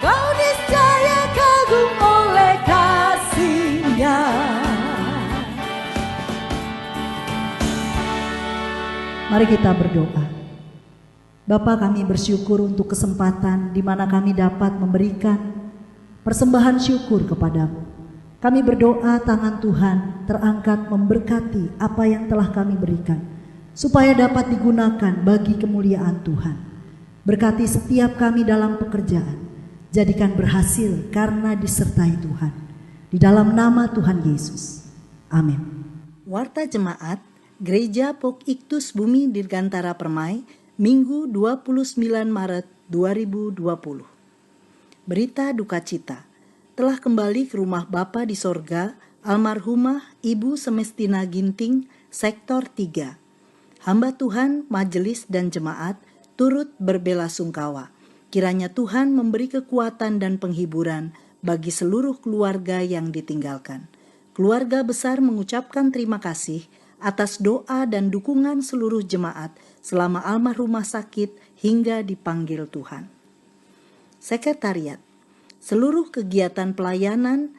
kau niscaya kagum oleh kasih-Nya. Mari kita berdoa. Bapa, kami bersyukur untuk kesempatan di mana kami dapat memberikan persembahan syukur kepadamu. Kami berdoa tangan Tuhan terangkat memberkati apa yang telah kami berikan, supaya dapat digunakan bagi kemuliaan Tuhan. Berkati setiap kami dalam pekerjaan, jadikan berhasil karena disertai Tuhan. Di dalam nama Tuhan Yesus. Amin. Warta Jemaat Gereja Pok Iktus Bumi Dirgantara Permai, Minggu 29 Maret 2020. Berita duka cita. Telah kembali ke rumah Bapa di sorga almarhumah Ibu Semestina Ginting, Sektor 3. Hamba Tuhan, majelis dan jemaat turut berbelasungkawa. Kiranya Tuhan memberi kekuatan dan penghiburan bagi seluruh keluarga yang ditinggalkan. Keluarga besar mengucapkan terima kasih atas doa dan dukungan seluruh jemaat selama almarhumah sakit hingga dipanggil Tuhan. Sekretariat. Seluruh kegiatan pelayanan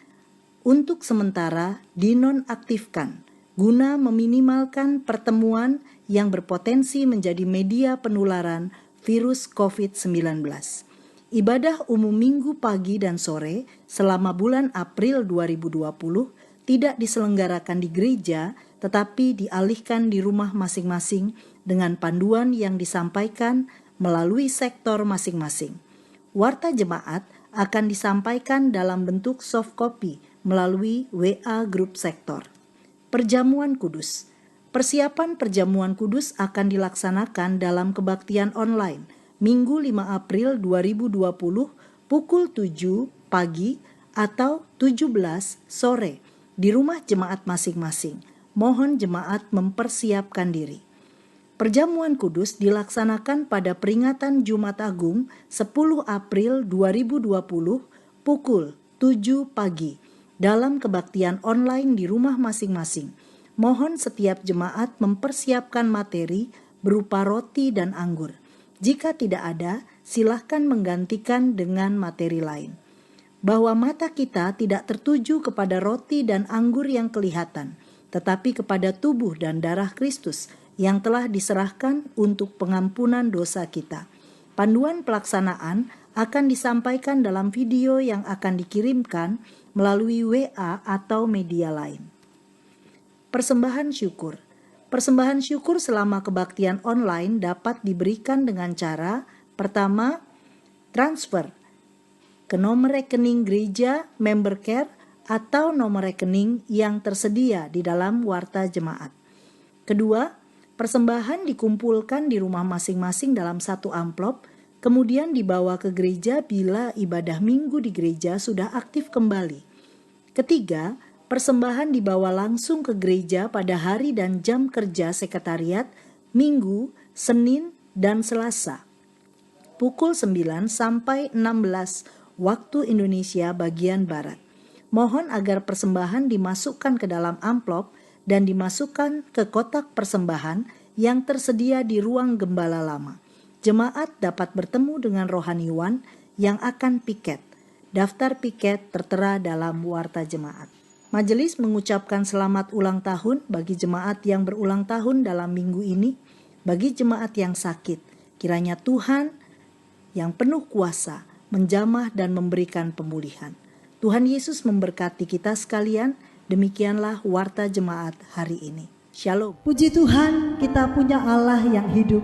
untuk sementara dinonaktifkan guna meminimalkan pertemuan yang berpotensi menjadi media penularan virus COVID-19. Ibadah umum minggu pagi dan sore selama bulan April 2020 tidak diselenggarakan di gereja, tetapi dialihkan di rumah masing-masing dengan panduan yang disampaikan melalui sektor masing-masing. Warta jemaat akan disampaikan dalam bentuk soft copy melalui WA grup sektor. Perjamuan Kudus. Persiapan Perjamuan Kudus akan dilaksanakan dalam kebaktian online Minggu 5 April 2020 pukul 7 pagi atau 17 sore di rumah jemaat masing-masing. Mohon jemaat mempersiapkan diri. Perjamuan Kudus dilaksanakan pada peringatan Jumat Agung 10 April 2020 pukul 7 pagi dalam kebaktian online di rumah masing-masing. Mohon setiap jemaat mempersiapkan materi berupa roti dan anggur. Jika tidak ada, silahkan menggantikan dengan materi lain. Bahwa mata kita tidak tertuju kepada roti dan anggur yang kelihatan, tetapi kepada tubuh dan darah Kristus yang telah diserahkan untuk pengampunan dosa kita. Panduan pelaksanaan akan disampaikan dalam video yang akan dikirimkan melalui WA atau media lain. Persembahan syukur. Persembahan syukur selama kebaktian online dapat diberikan dengan cara pertama, transfer ke nomor rekening gereja, member care, atau nomor rekening yang tersedia di dalam warta jemaat. Kedua, persembahan dikumpulkan di rumah masing-masing dalam satu amplop, kemudian dibawa ke gereja bila ibadah minggu di gereja sudah aktif kembali. Ketiga, persembahan dibawa langsung ke gereja pada hari dan jam kerja sekretariat, Minggu, Senin, dan Selasa. Pukul 9 sampai 16 waktu Indonesia bagian Barat. Mohon agar persembahan dimasukkan ke dalam amplop dan dimasukkan ke kotak persembahan yang tersedia di ruang gembala lama. Jemaat dapat bertemu dengan rohaniwan yang akan piket. Daftar piket tertera dalam warta jemaat. Majelis mengucapkan selamat ulang tahun bagi jemaat yang berulang tahun dalam minggu ini. Bagi jemaat yang sakit, kiranya Tuhan yang penuh kuasa menjamah dan memberikan pemulihan. Tuhan Yesus memberkati kita sekalian. Demikianlah warta jemaat hari ini. Shalom. Puji Tuhan, kita punya Allah yang hidup,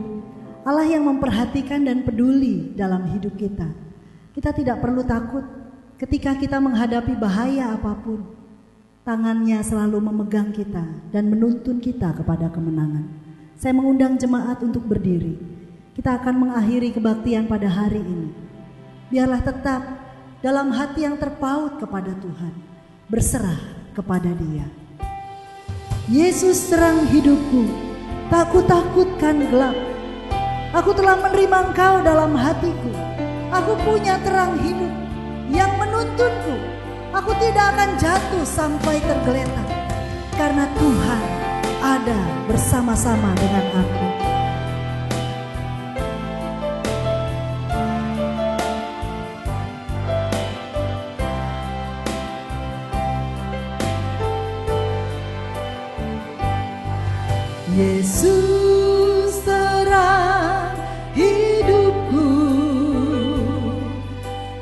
Allah yang memperhatikan dan peduli dalam hidup kita. Kita tidak perlu takut ketika kita menghadapi bahaya apapun. Tangannya selalu memegang kita dan menuntun kita kepada kemenangan. Saya mengundang jemaat untuk berdiri. Kita akan mengakhiri kebaktian pada hari ini. Biarlah tetap dalam hati yang terpaut kepada Tuhan, berserah kepada Dia. Yesus terang hidupku, tak kutakutkan gelap. Aku telah menerima Engkau dalam hatiku. Aku punya terang hidup yang menuntunku. Aku tidak akan jatuh sampai tergeletak, karena Tuhan ada bersama-sama dengan aku. Yesus terang hidupku,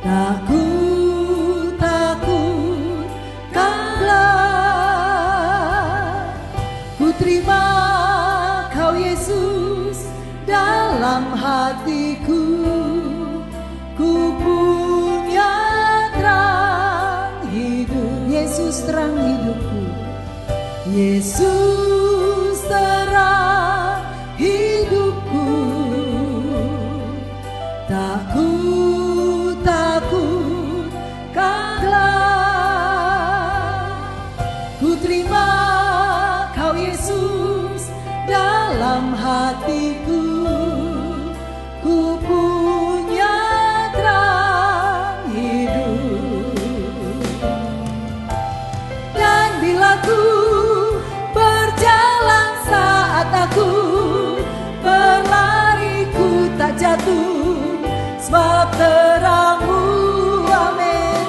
takutkan gelap. Ku terima Kau Yesus dalam hatiku. Ku punya terang hidup. Yesus terang hidupku. Yesus terang hidupku, takutkan gelap. Ku terima Kau Yesus dalam hatiku. Ku punya terang hidup. Dan bila ku berjalan saat aku berlari, ku tak jatuh sebab terang-Mu, amin.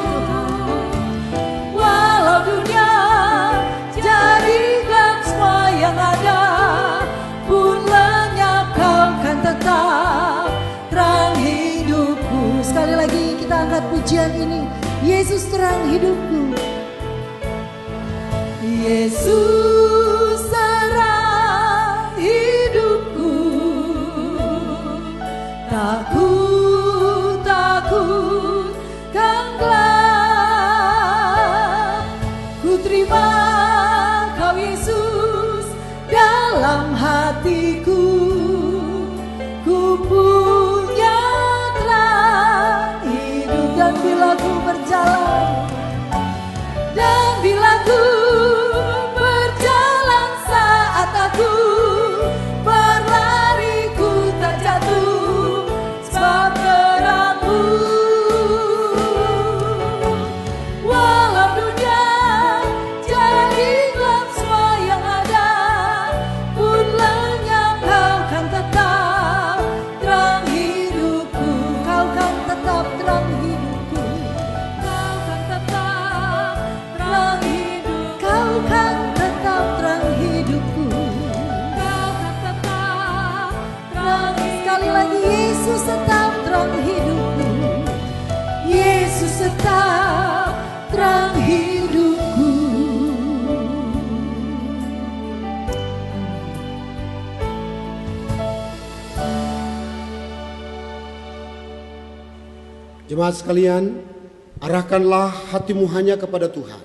Walau dunia jadi gelap, semua yang ada pun lenyap, Kau kan tetap terang hidupku. Sekali lagi kita angkat pujian ini. Yesus terang hidupku. Yesus terang hidupku, takutkan gelap. Ku terima Kau Yesus dalam hatiku. Ku punya terang hidup. Dan bila ku berjalan, dan bila ku berjalan saat aku berlari, ku tak jatuh sebab terang-Mu. Walau dunia jadi gelap, semua yang ada pun lenyap, Kau kan tetap terang hidupku. Kau kan tetap terang hidupku. Kau kan tetap terang hidup. Kau kan tetap terang hidupku. Kau kan tetap terang. Sekali lagi, Yesus tetap terang hidupku. Yesus tetap terang hidupku. Jemaat sekalian, arahkanlah hatimu hanya kepada Tuhan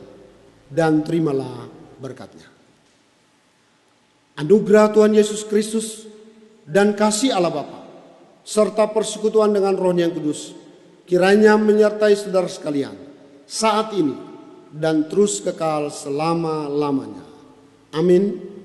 dan terimalah berkat-Nya. Anugerah Tuhan Yesus Kristus dan kasih Allah Bapa serta persekutuan dengan Roh yang Kudus kiranya menyertai saudara sekalian saat ini dan terus kekal selama-lamanya. Amin.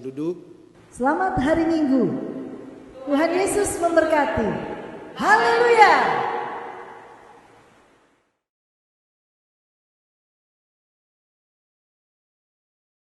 duduk. Selamat hari Minggu. Tuhan Yesus memberkati. Haleluya.